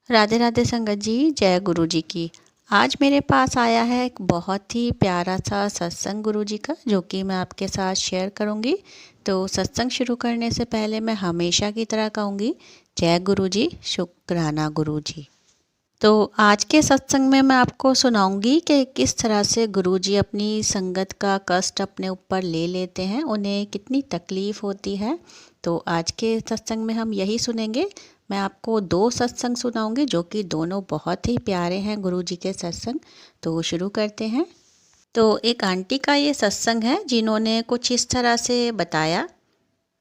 राधे राधे संगत जी, जय गुरु जी की। आज मेरे पास आया है एक बहुत ही प्यारा सा सत्संग गुरु जी का, जो कि मैं आपके साथ शेयर करूंगी। तो सत्संग शुरू करने से पहले मैं हमेशा की तरह कहूंगी, जय गुरु जी, शुक्राना गुरु जी। तो आज के सत्संग में मैं आपको सुनाऊंगी कि किस तरह से गुरु जी अपनी संगत का कष्ट अपने ऊपर ले लेते हैं, उन्हें कितनी तकलीफ़ होती है। तो आज के सत्संग में हम यही सुनेंगे। मैं आपको दो सत्संग सुनाऊंगी, जो कि दोनों बहुत ही प्यारे हैं गुरु जी के सत्संग। तो शुरू करते हैं। तो एक आंटी का ये सत्संग है, जिन्होंने कुछ इस तरह से बताया।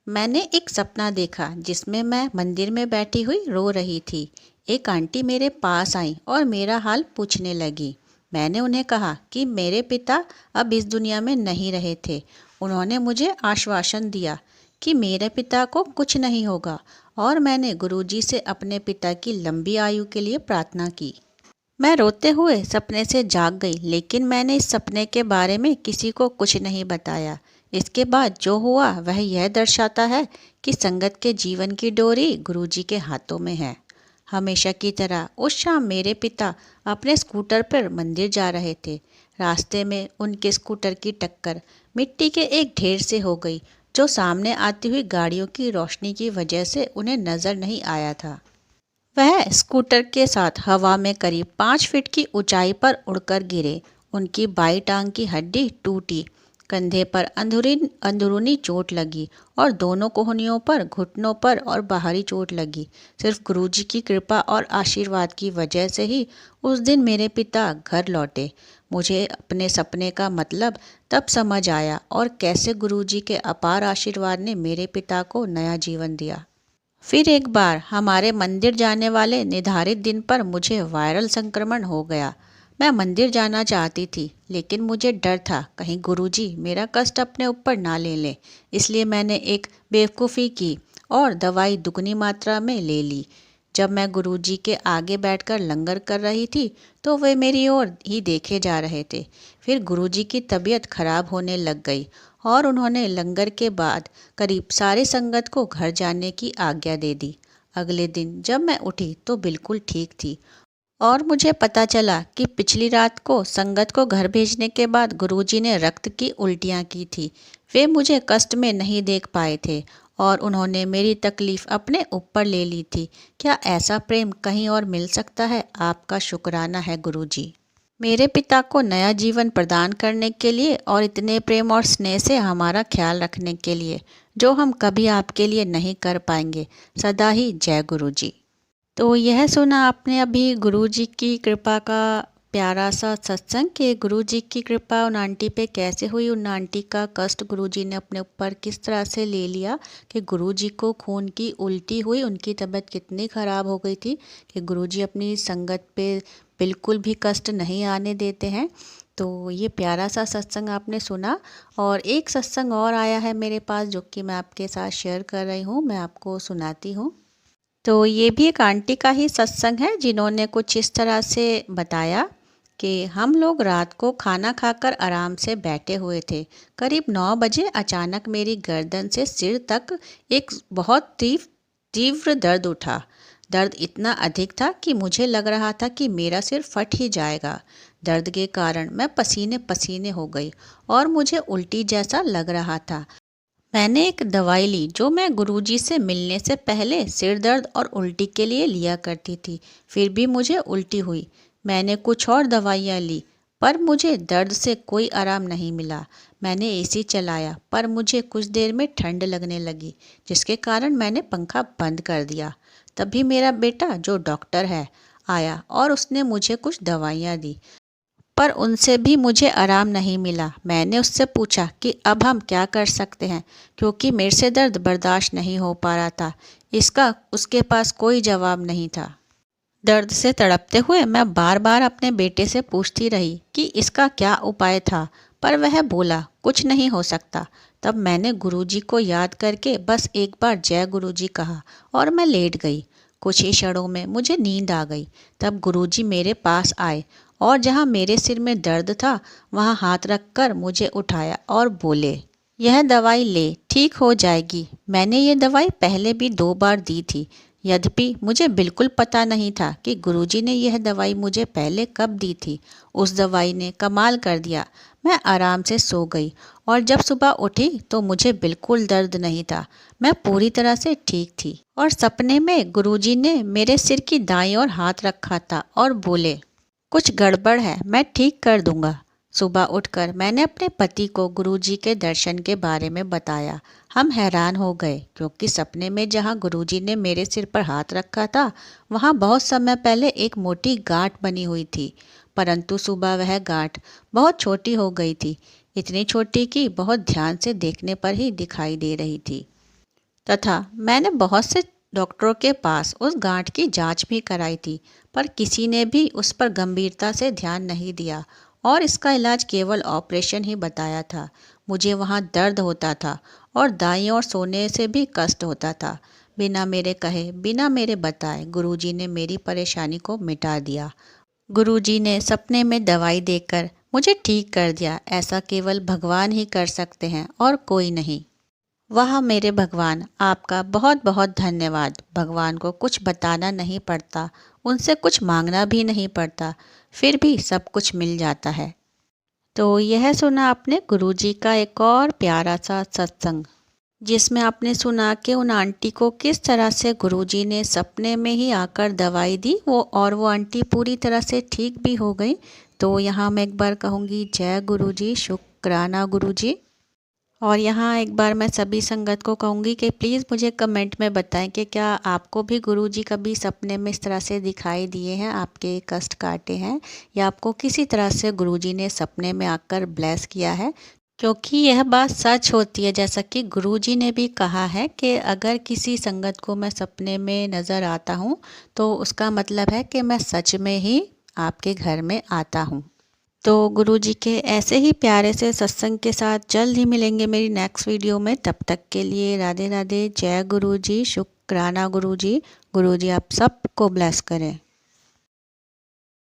मैंने एक सपना देखा जिसमें मैं मंदिर में बैठी हुई रो रही थी। एक आंटी मेरे पास आई और मेरा हाल पूछने लगी। मैंने उन्हें कहा कि मेरे पिता अब इस दुनिया में नहीं रहे थे। उन्होंने मुझे आश्वासन दिया कि मेरे पिता को कुछ नहीं होगा, और मैंने गुरुजी से अपने पिता की लंबी आयु के लिए प्रार्थना की। मैं रोते हुए सपने से जाग गई, लेकिन मैंने इस सपने के बारे में किसी को कुछ नहीं बताया। इसके बाद जो हुआ वह यह दर्शाता है कि संगत के जीवन की डोरी गुरुजी के हाथों में है। हमेशा की तरह उस शाम मेरे पिता अपने स्कूटर पर मंदिर जा रहे थे। रास्ते में उनके स्कूटर की टक्कर मिट्टी के एक ढेर से हो गई, जो सामने आती हुई गाड़ियों की रोशनी की वजह से उन्हें नजर नहीं आया था। वह स्कूटर के साथ हवा में करीब 5 फीट की ऊंचाई पर उड़कर गिरे। उनकी बाई टांग की हड्डी टूटी, कंधे पर अंदरूनी चोट लगी और दोनों कोहनियों पर, घुटनों पर और बाहरी चोट लगी। सिर्फ गुरुजी की कृपा और आशीर्वाद की वजह से ही उस दिन मेरे पिता घर लौटे। मुझे अपने सपने का मतलब तब समझ आया, और कैसे गुरुजी के अपार आशीर्वाद ने मेरे पिता को नया जीवन दिया। फिर एक बार हमारे मंदिर जाने वाले निर्धारित दिन पर मुझे वायरल संक्रमण हो गया। मैं मंदिर जाना चाहती थी, लेकिन मुझे डर था कहीं गुरुजी मेरा कष्ट अपने ऊपर ना ले लें। इसलिए मैंने एक बेवकूफ़ी की और दवाई दुगनी मात्रा में ले ली। जब मैं गुरुजी के आगे बैठकर लंगर कर रही थी, तो वे मेरी ओर ही देखे जा रहे थे। फिर गुरुजी की तबीयत खराब होने लग गई, और उन्होंने लंगर के बाद करीब सारी संगत को घर जाने की आज्ञा दे दी। अगले दिन जब मैं उठी तो बिल्कुल ठीक थी, और मुझे पता चला कि पिछली रात को संगत को घर भेजने के बाद गुरुजी ने रक्त की उल्टियाँ की थी। वे मुझे कष्ट में नहीं देख पाए थे, और उन्होंने मेरी तकलीफ़ अपने ऊपर ले ली थी। क्या ऐसा प्रेम कहीं और मिल सकता है? आपका शुक्राना है गुरुजी, मेरे पिता को नया जीवन प्रदान करने के लिए, और इतने प्रेम और स्नेह से हमारा ख्याल रखने के लिए, जो हम कभी आपके लिए नहीं कर पाएंगे। सदा ही जय गुरु जी। तो यह सुना आपने अभी गुरु जी की कृपा का प्यारा सा सत्संग, कि गुरु जी की कृपा उन आंटी पे कैसे हुई। उन आंटी का कष्ट गुरु जी ने अपने ऊपर किस तरह से ले लिया, कि गुरु जी को खून की उल्टी हुई, उनकी तबीयत कितनी ख़राब हो गई थी कि गुरु जी अपनी संगत पे बिल्कुल भी कष्ट नहीं आने देते हैं। तो ये प्यारा सा सत्संग आपने सुना। और एक सत्संग और आया है मेरे पास, जो कि मैं आपके साथ शेयर कर रही हूँ, मैं आपको सुनाती हूँ। तो ये भी एक आंटी का ही सत्संग है, जिन्होंने कुछ इस तरह से बताया कि हम लोग रात को खाना खाकर आराम से बैठे हुए थे। करीब 9 बजे अचानक मेरी गर्दन से सिर तक एक बहुत तीव्र तीव्र दर्द उठा। दर्द इतना अधिक था कि मुझे लग रहा था कि मेरा सिर फट ही जाएगा। दर्द के कारण मैं पसीने पसीने हो गई, और मुझे उल्टी जैसा लग रहा था। मैंने एक दवाई ली, जो मैं गुरुजी से मिलने से पहले सिर दर्द और उल्टी के लिए लिया करती थी। फिर भी मुझे उल्टी हुई। मैंने कुछ और दवाइयाँ ली, पर मुझे दर्द से कोई आराम नहीं मिला। मैंने एसी चलाया, पर मुझे कुछ देर में ठंड लगने लगी, जिसके कारण मैंने पंखा बंद कर दिया। तभी मेरा बेटा, जो डॉक्टर है, आया और उसने मुझे कुछ दवाइयाँ दी, पर उनसे भी मुझे आराम नहीं मिला। मैंने उससे पूछा कि अब हम क्या कर सकते हैं, क्योंकि मेरे से दर्द बर्दाश्त नहीं हो पा रहा था। इसका उसके पास कोई जवाब नहीं था। दर्द से तड़पते हुए मैं बार बार अपने बेटे से पूछती रही कि इसका क्या उपाय था, पर वह बोला कुछ नहीं हो सकता। तब मैंने गुरुजी को याद करके बस एक बार जय गुरुजी कहा, और मैं लेट गई। कुछ ही क्षणों में मुझे नींद आ गई। तब गुरुजी मेरे पास आए, और जहाँ मेरे सिर में दर्द था वहाँ हाथ रखकर मुझे उठाया और बोले, यह दवाई ले, ठीक हो जाएगी। मैंने ये दवाई पहले भी 2 बार दी थी। यद्यपि मुझे बिल्कुल पता नहीं था कि गुरुजी ने यह दवाई मुझे पहले कब दी थी। उस दवाई ने कमाल कर दिया। मैं आराम से सो गई और जब सुबह उठी तो मुझे बिल्कुल दर्द नहीं था। मैं पूरी तरह से ठीक थी और सपने में गुरुजी ने मेरे सिर की दाईं ओर हाथ रखा था और बोले, कुछ गड़बड़ है, मैं ठीक कर दूंगा। सुबह उठकर मैंने अपने पति को गुरुजी के दर्शन के बारे में बताया। हम हैरान हो गए क्योंकि सपने में जहाँ गुरुजी ने मेरे सिर पर हाथ रखा था वहाँ बहुत समय पहले एक मोटी गांठ बनी हुई थी, परंतु सुबह वह गांठ बहुत छोटी हो गई थी, इतनी छोटी कि बहुत ध्यान से देखने पर ही दिखाई दे रही थी। तथा मैंने बहुत से डॉक्टरों के पास उस गांठ की जांच भी कराई थी, पर किसी ने भी उस पर गंभीरता से ध्यान नहीं दिया और इसका इलाज केवल ऑपरेशन ही बताया था। मुझे वहाँ दर्द होता था और दाईं ओर सोने से भी कष्ट होता था। बिना मेरे कहे, बिना मेरे बताए गुरुजी ने मेरी परेशानी को मिटा दिया। गुरुजी ने सपने में दवाई देकर मुझे ठीक कर दिया। ऐसा केवल भगवान ही कर सकते हैं और कोई नहीं। वाह मेरे भगवान, आपका बहुत बहुत धन्यवाद। भगवान को कुछ बताना नहीं पड़ता, उनसे कुछ मांगना भी नहीं पड़ता, फिर भी सब कुछ मिल जाता है। तो यह सुना आपने गुरुजी का एक और प्यारा सा सत्संग, जिसमें आपने सुना कि उन आंटी को किस तरह से गुरुजी ने सपने में ही आकर दवाई दी वो आंटी पूरी तरह से ठीक भी हो गई। तो यहाँ मैं एक बार कहूँगी जय गुरुजी, शुक्राना गुरुजी। और यहाँ एक बार मैं सभी संगत को कहूँगी कि प्लीज़ मुझे कमेंट में बताएं कि क्या आपको भी गुरुजी कभी सपने में इस तरह से दिखाई दिए हैं, आपके कष्ट काटे हैं, या आपको किसी तरह से गुरुजी ने सपने में आकर ब्लेस किया है। क्योंकि यह बात सच होती है, जैसा कि गुरुजी ने भी कहा है कि अगर किसी संगत को मैं सपने में नज़र आता हूँ तो उसका मतलब है कि मैं सच में ही आपके घर में आता हूँ। तो गुरुजी के ऐसे ही प्यारे से सत्संग के साथ जल्द ही मिलेंगे मेरी नेक्स्ट वीडियो में। तब तक के लिए राधे राधे, जय गुरुजी, शुक्राना गुरुजी। गुरुजी आप सबको ब्लेस करें।